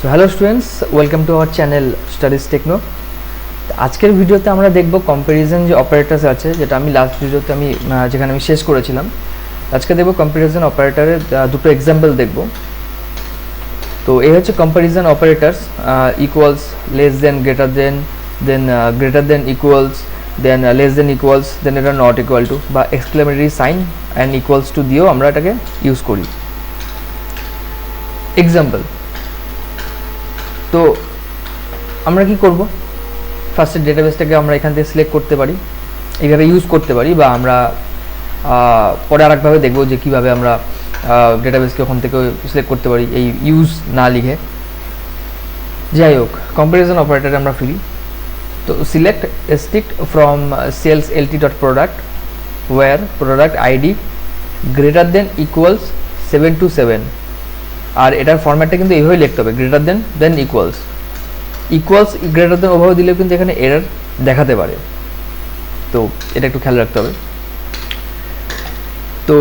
So hello students, welcome to our channel Studies Techno. আজকের ভিডিওতে আমরা দেখব কম্প্যারিজন যে অপারেটরস আছে, যেটা আমি লাস্ট ভিডিওতে যেখানে আমি শেষ করেছিলাম। আজকে দেখব কম্প্যারিজন অপারেটরের দুটো এক্সাম্পল দেখব। তো এই হচ্ছে comparison operators, equals, less than, greater than, then greater than, equals, then less than, equals, then এটা নট ইকুয়াল টু বা exclamatory sign and equals to দিয়েও আমরা এটাকে ইউজ করি। এক্সাম্পল, তো আমরা কি করব, ফার্স্টে ডেটাবেসটাকে আমরা এখান থেকে সিলেক্ট করতে পারি, এইভাবে ইউজ করতে পারি, বা আমরা পরে আরেকভাবে দেখব যে কীভাবে আমরা ডেটাবেসকে ওখান থেকে সিলেক্ট করতে পারি এই ইউজ না লিখে। যাই হোক, কম্প্যারিজন অপারেটরে আমরা ফিরি। তো select stick from sales LT dot product where product ID greater than equals 727, আর এটার ফরম্যাটটা কিন্তু এইভাবে লিখতে হবে, greater than equals. Equals greater than ওভাবে দিলেও কিন্তু এখানে এরর দেখাতে পারে, তো এটা একটু খেয়াল রাখতে হবে। তো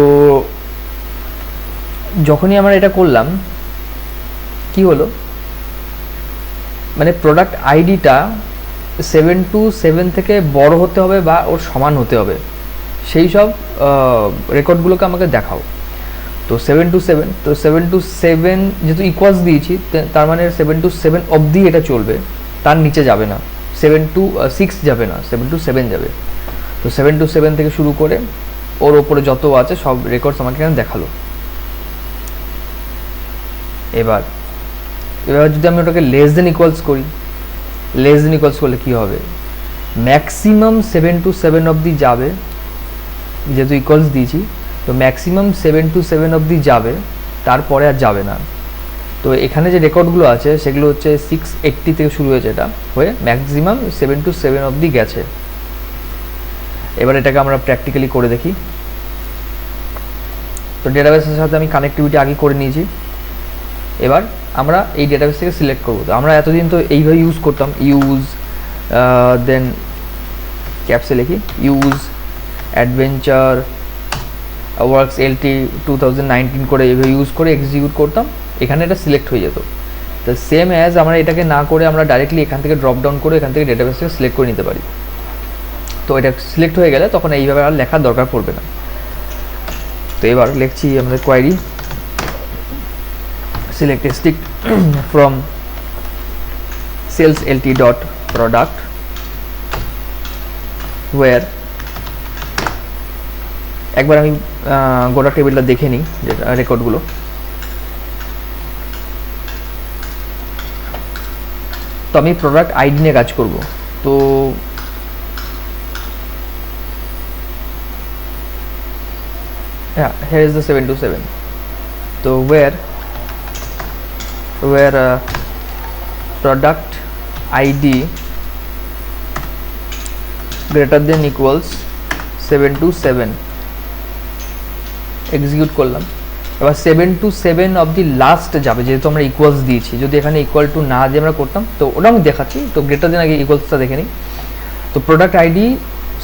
যখনই আমরা এটা করলাম কি হলো, মানে প্রোডাক্ট আইডিটা 727 থেকে বড় হতে হবে বা ওর সমান হতে হবে, সেই সব রেকর্ডগুলোকে আমাকে দেখাও। তো 727, তো 727 যেহেতু ইকুয়ালস দিয়েছি, তার মানে 727 অবধি এটা চলবে, তার নিচে যাবে না, 726 যাবে না, 727 যাবে। তো 727 থেকে শুরু করে ওর ওপরে যত আছে সব রেকর্ডস আমাকে এখানে দেখালো। এবার যদি আমি ওটাকে লেস দেন ইকুয়ালস করি, লেস দেন ইকুয়ালস করলে কী হবে, ম্যাক্সিমাম 727 অবধি যাবে, যেহেতু ইকুয়ালস দিয়েছি, তো ম্যাক্সিমাম 727 অবধি যাবে, তারপরে আর যাবে না। তো এখানে যে রেকর্ডগুলো আছে সেগুলো হচ্ছে 680 থেকে শুরু হয়েছে, এটা হয়ে ম্যাক্সিমাম 727 অবধি গেছে। এবার এটাকে আমরা প্র্যাকটিক্যালি করে দেখি। তো ডেটাবেসের সাথে আমি কানেক্টিভিটি আগে করে নিয়েছি, এবার আমরা এই ডেটাবেস থেকে সিলেক্ট করবো। তো আমরা এতদিন তো এইভাবে ইউজ করতাম, ইউজ দেন ক্যাপসে লিখি ইউজ অ্যাডভেঞ্চার ওয়ার্কস এলটি 2019 করে এইভাবে ইউজ করে এক্সিকিউট করতাম, এখানে এটা সিলেক্ট হয়ে যেত। তো সেম অ্যাজ আমরা এটাকে না করে আমরা ডাইরেক্টলি এখান থেকে ড্রপ ডাউন করে এখান থেকে ডেটাবেস থেকে সিলেক্ট করে নিতে পারি। তো এটা সিলেক্ট হয়ে গেলে তখন এইভাবে আর লেখার দরকার পড়বে না। তো এবার লিখছি আমাদের query select stick from sales LT dot product where, একবার আমি গোটা টেবিলটা দেখে নিই, যেটা রেকর্ডগুলো। তো আমি প্রোডাক্ট আইডি নিয়ে কাজ করব। তো here is the 727. তো where product ID greater than equals 727 execute করলাম। এবার 727 অফ দি লাস্ট যাবে, যেহেতু আমরা ইকুয়ালস দিয়েছি। যদি এখানে ইকুয়াল টু না দিয়ে আমরা করতাম, তো ওটা আমি দেখাচ্ছি। তো গ্রেটার দেন আগে ইকুয়ালসটা দেখে নিই। তো প্রোডাক্ট আইডি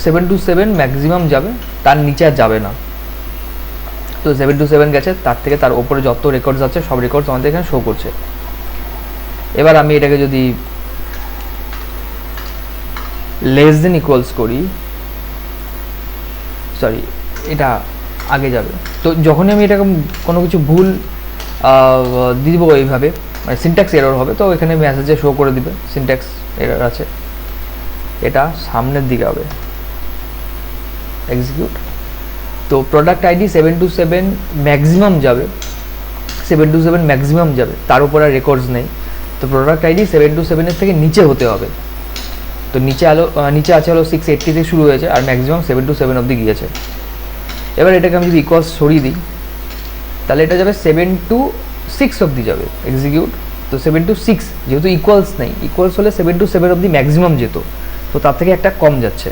727 ম্যাক্সিমাম যাবে, তার নিচে আর যাবে না। তো 727 গেছে, তার থেকে তার ওপরে যত রেকর্ডস আছে সব রেকর্ডস আমাদের এখানে শো করছে। এবার আমি এটাকে যদি লেস দেন ইকুয়ালস করি, সরি এটা আগে যাবে। তো যখনই আমি এটাকে কোনো কিছু ভুল দিব এইভাবে, মানে সিনট্যাক্স এরর হবে, তো এখানে মেসেজে শো করে দিবে সিনট্যাক্স এরর আছে, এটা সামনের দিকে হবে এক্সিকিউট। তো প্রোডাক্ট আইডি 727 ম্যাক্সিমাম যাবে, 727 ম্যাক্সিমাম যাবে, তার উপর আর রেকর্ডস নেই। তো প্রোডাক্ট আইডি 727 থেকে নিচে হতে হবে। তো নিচে আছে হলো 680 থেকে শুরু হয়েছে, আর ম্যাক্সিমাম 727 অবধি গিয়েছে। এবার এটাকে আমি যদি ইকুয়ালস সরিয়ে দিই, তাহলে এটা যাবে 726 অবধি যাবে এক্সিকিউট। তো 726 যেহেতু ইকুয়ালস নেই, ইকুয়ালস হলে 727 অবধি ম্যাক্সিমাম যেত, তো তার থেকে একটা কম যাচ্ছে।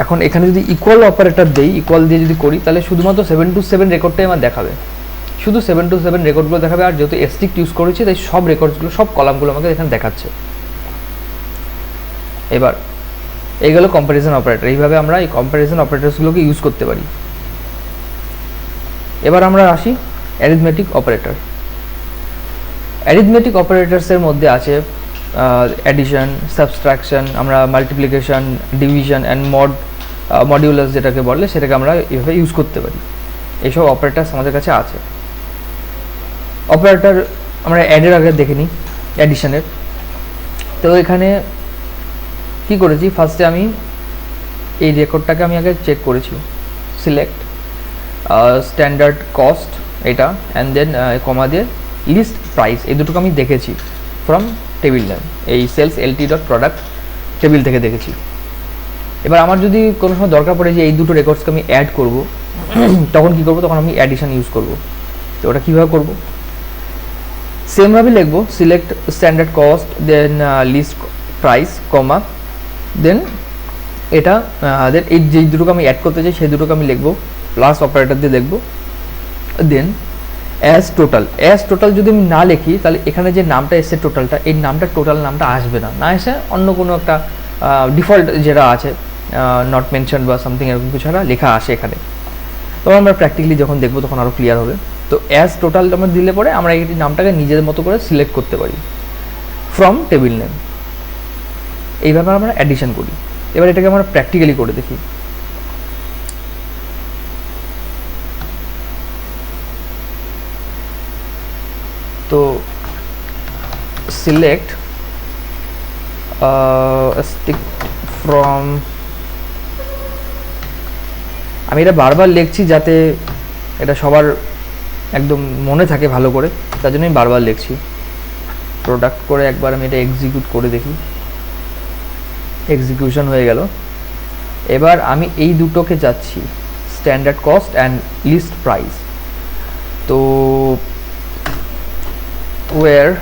এখন এখানে যদি ইকুয়াল অপারেটর দেই, ইকুয়াল দিয়ে যদি করি, তাহলে শুধুমাত্র 727 রেকর্ডটাই আমার দেখাবে, শুধু 727 রেকর্ডগুলো দেখাবে। আর যেহেতু স্টিক ইউজ করেছি, তাই সব রেকর্ডসগুলো, সব কলামগুলো আমাকে এখানে দেখাচ্ছে। এবার এই গেল কম্প্যারিজন অপারেটর। এইভাবে আমরা এই কম্প্যারিজন অপারেটরসগুলোকে ইউজ করতে পারি। এবার আমরা আসি অ্যারিথমেটিক অপারেটর। অ্যারিথমেটিক অপারেটরসের মধ্যে আছে অ্যাডিশন, সাবট্রাকশন, আমরা মাল্টিপ্লিকেশন, ডিভিশন অ্যান্ড মডিউলাস যেটাকে বলে সেটাকে আমরা এভাবে ইউজ করতে পারি। এইসব অপারেটার্স আমাদের কাছে আছে। অপারেটর আমরা অ্যাডের আগে দেখে নিই, অ্যাডিশনের। তো এখানে কি করেছি, ফার্স্টে আমি এই রেকর্ডটাকে আমি আগে চেক করেছি, সিলেক্ট স্ট্যান্ডার্ড কস্ট এটা, অ্যান্ড দেন কমা দিয়ে লিস্ট প্রাইস, এই দুটোকে আমি দেখেছি ফ্রম টেবিল নেম, এই sales LT dot product table থেকে দেখেছি। এবার আমার যদি কোনো সময় দরকার পড়ে যে এই দুটো রেকর্ডসকে আমি অ্যাড করব, তখন কী করবো, তখন আমি অ্যাডিশন ইউজ করব। তো ওটা কীভাবে করবো, সেমভাবে লিখবো, সিলেক্ট স্ট্যান্ডার্ড কস্ট, দেন লিস্ট প্রাইস, কমা, দেন এটা দেন এই যেই দুটোকে আমি অ্যাড করতে চাই সেই দুটোকে আমি লিখবো, প্লাস অপারেটর দিয়ে লিখবো, দেন অ্যাজ টোটাল যদি আমি না লিখি তাহলে এখানে যে নামটা এসছে টোটালটা, এই নামটা টোটাল নামটা আসবে না, না এসে অন্য কোনো একটা ডিফল্ট যেটা আছে নট মেনশন বা সামথিং এরকম কিছু একটা লেখা আসে এখানে। তখন আমরা প্র্যাকটিক্যালি যখন দেখবো তখন আরও ক্লিয়ার হবে। তো অ্যাজ টোটাল আমরা দিলে পরে আমরা এই নামটাকে নিজেদের মতো করে সিলেক্ট করতে পারি ফ্রম টেবিল নেম। এইভাবে আমরা অ্যাডিশন করি। এবার এটাকে আমরা প্র্যাকটিক্যালি করে দেখি। তো সিলেক্ট স্টিক ফ্রম, আমি এটা বারবার লিখছি যাতে এটা সবার একদম মনে থাকে ভালো করে, তার জন্য আমি বারবার লিখছি। প্রোডাক্ট করে একবার আমি এটা এক্সিকিউট করে দেখি, এক্সিকিউশন হয়ে গেল। এবার আমি এই দুটোকে যাচ্ছি, standard cost and list price. তো where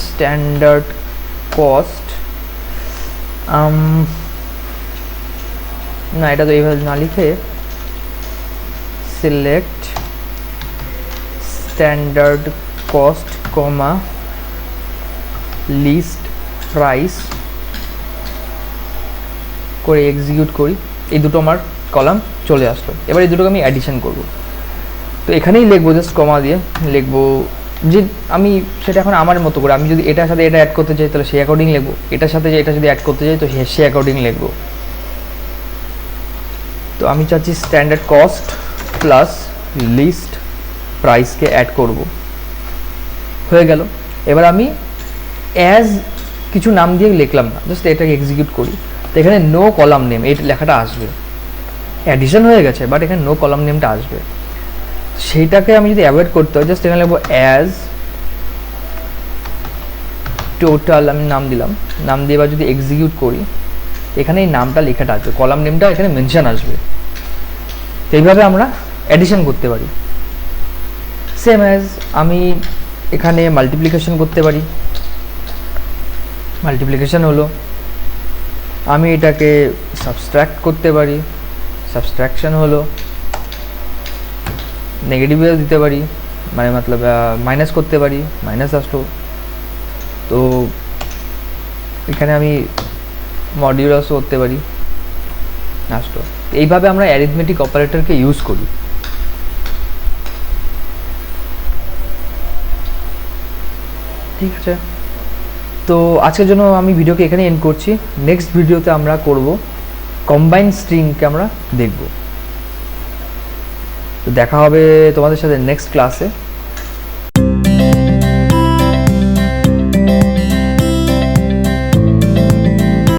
standard cost, না এটা তো এইভাবে না লিখে সিলেক্ট স্ট্যান্ডার্ড কস্ট, কমা, লিস্ট প্রাইস করে এক্সিকিউট করি। এই দুটো আমার কলাম চলে আসলো। এবার এই দুটোকে আমি অ্যাডিশন করব। তো এখানেই লিখবো, জাস্ট কমা দিয়ে লিখবো যে আমি সেটা এখন আমার মতো করে, আমি যদি এটার সাথে এটা অ্যাড করতে চাই তাহলে সেই অ্যাকর্ডিং লিখবো, এটার সাথে এটা যদি অ্যাড করতে চাই তো সে অ্যাকর্ডিং লিখবো। তো আমি চাচ্ছি স্ট্যান্ডার্ড কস্ট প্লাস লিস্ট প্রাইসকে অ্যাড করব, হয়ে গেল। এবার আমি অ্যাজ কিছু নাম দিয়ে লিখলাম না, জাস্ট এটাকে এক্সিকিউট করি। তো এখানে নো কলাম নেম এই লেখাটা আসবে, অ্যাডিশন হয়ে গেছে বাট এখানে নো কলাম নেমটা আসবে। সেইটাকে আমি যদি অ্যাভয়েড করতে হয় জাস্ট এখানে লিখবো অ্যাজ টোটাল, আমি নাম দিলাম, নাম দিয়ে এবার যদি এক্সিকিউট করি এখানে এই নামটা লেখাটা আসবে, কলাম নেমটা এখানে মেনশন আসবে। তো এইভাবে আমরা অ্যাডিশন করতে পারি। সেম অ্যাজ আমি এখানে মাল্টিপ্লিকেশন করতে পারি। মাল্টিপ্লিকেশন হলো আমি এটাকে সাবস্ট্রাক্ট করতে পারি, সাবস্ট্রাকশন হলো নেগেটিভও দিতে পারি, মানে মতলব মাইনাস করতে পারি, মাইনাস আসলো। তো এখানে আমি মডিউলাসও করতে পারি, আসলো। এইভাবে আমরা অ্যারিথমেটিক অপারেটরকে ইউজ করি। ঠিক আছে, তো আজকের জন্য আমি ভিডিওকে এখানে এন্ড করছি। নেক্সট ভিডিওতে আমরা করব কম্বাইন স্ট্রিংকে আমরা দেখব। তো দেখা হবে তোমাদের সাথে নেক্সট ক্লাসে।